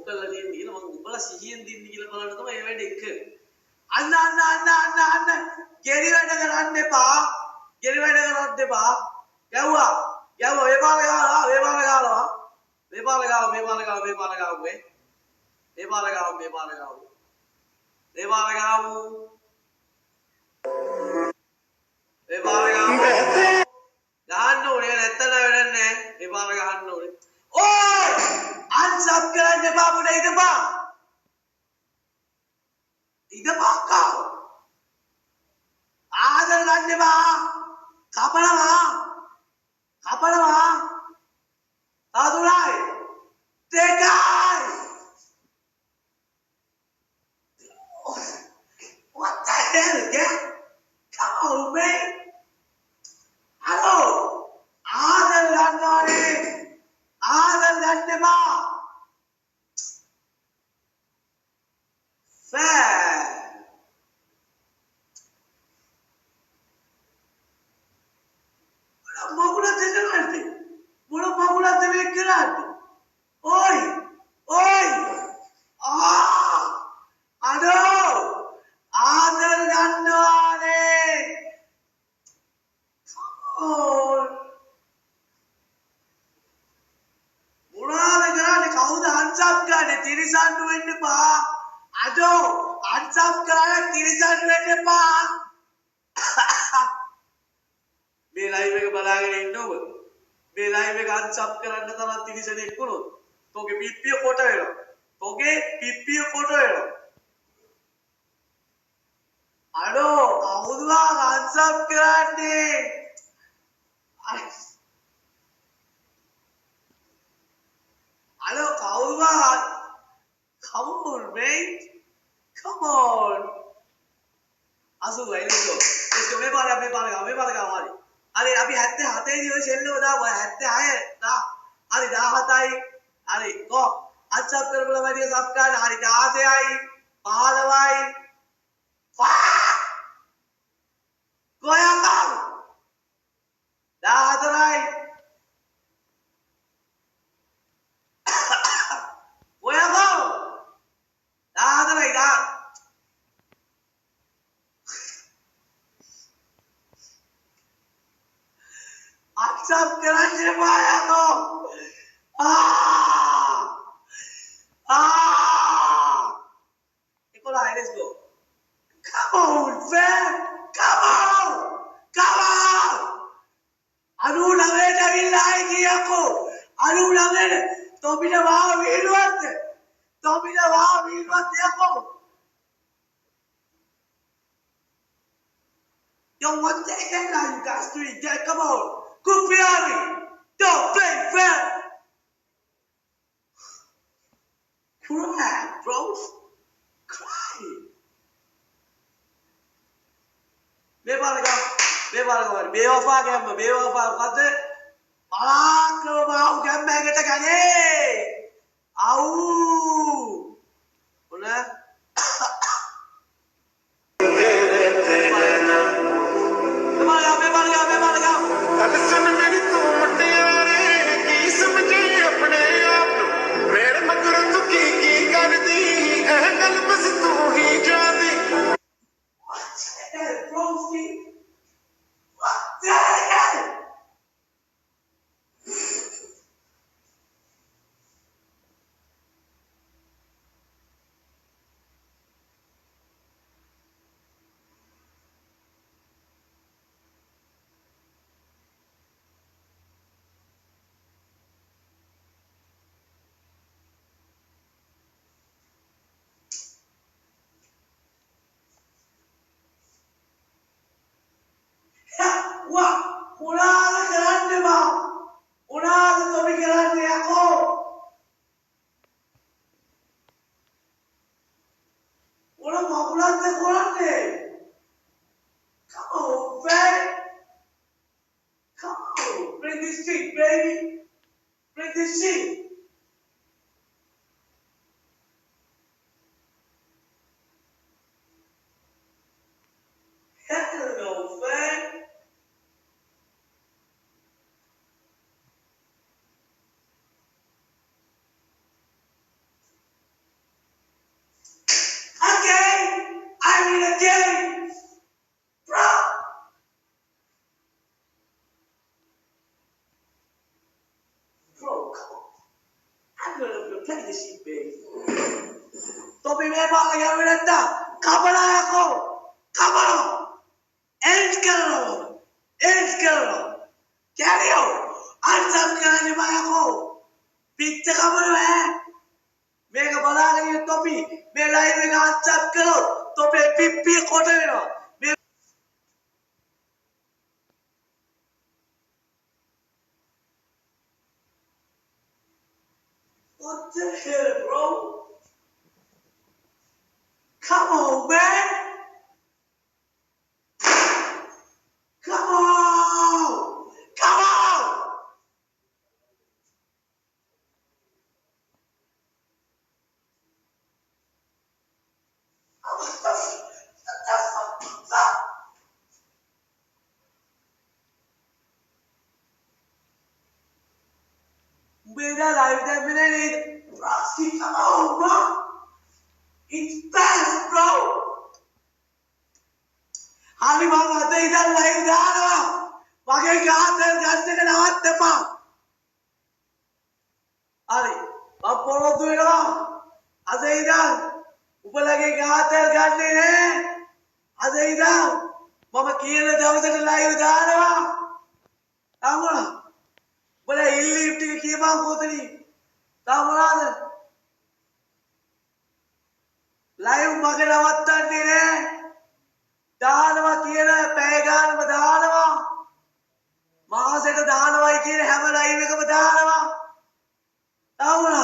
කරලා තියෙන්නේ කියලා මම උඹලා සිහියෙන් දින්න කියලා බලන්න තමයි ඒ වැඩේ කරේ. අන්න ගෙරි වැඩ කරන්න එපා. ගෙරි වැඩ කරන්න එපා. ගැව්වා මේ පාර ගාලා මේ පාර ගාලා මේ පාර ගාව මේ පාර ගාව මේ පාර ගාව මේ පාර ගාව මේ පාර ගාව මේ පාර ගාව මේ පාර ගාව ගහන්න ඕනේ නැත්තන වැඩක් නැහැ මේ පාර ගහන්න ඕනේ ඕයි අන්සබ් කරන්න එපා පුතා ඉඳපන් කව ආදර ගන්න එපා කපනවා Sadurai Tegai what the hell again come on man hello ආදර ගන්නවනේ ආදර ගන්න එපා Sub කරන්න තරම් තිරිසනෙක් වුණොත් තෝගේ පිප්පිය කොට වෙනවා. තෝගේ පිප්පිය කොට වෙනවා. අඩෝ කවුරුවා අන්සබ් කරන්නේ? අඩෝ කවුරුවා come on mate come on අසු let's go මේ පාර හරි අरे අපි 77 දී ඔය සෙල්ලම දාපුවා 76 දා හරි 17යි හරි කො අත්සබ් කරපුවා වැඩි සබ් ගන්න හරි 16යි 15යි කොයන්ද 14යි කොයන්ද 14යි දා Accept කරන්න බයකෝ Nicola let's go come on fam come on අනු ළඟට අවිල්ලායි කියකෝ අනු ළඟට තොපිට වාව වීලුවත් යකෝ Yo what the hell are you guys doing there come on Kupiani, don't play fair. Cry, bros. Cry. Bewaga. Bewafa gamma. Bewafa. What the? Malaklo mau gamma kita kanye. Au. Una. Listen to me, tu mutiare, ki samjhe apne aap nu. Mere magar tu ki kardi, eh gal bas tu hi jaandi. What the hell, broski? What the hell? play the shit, baby. Topi me pala gaya vedetta. Kabala yako. Kabalo. End karo. End karo. Carry out. Answer karane ba yako. Picture kabalo hai. Mega bala gaya topi. Me live में answer करो. Topi pipi कोटे ना. What the hell, bro? Come on, man. Come on. Come on. What the fuck? मेरा live time में नहीं Roxy, come on, bro. It's fast, bro. हाली बात आते इधर लाइव जा रहा बाकी कहाँ से गाने के नाम आते पा अरे अब बोलो तू इधर आते इधर ऊपर लगे कहाँ से गाने ने आते इधर मामा किए ना जाओ से लाइव जा रहा तामला बोले इल्ली इफ्टी के किए बांग कोतरी तामला ने लाइव मगे नवात्ता ने दानवा किए ना पैगान बदानवा माँ से तो दानवा ही किए हैमर लाइव में को बदानवा तामला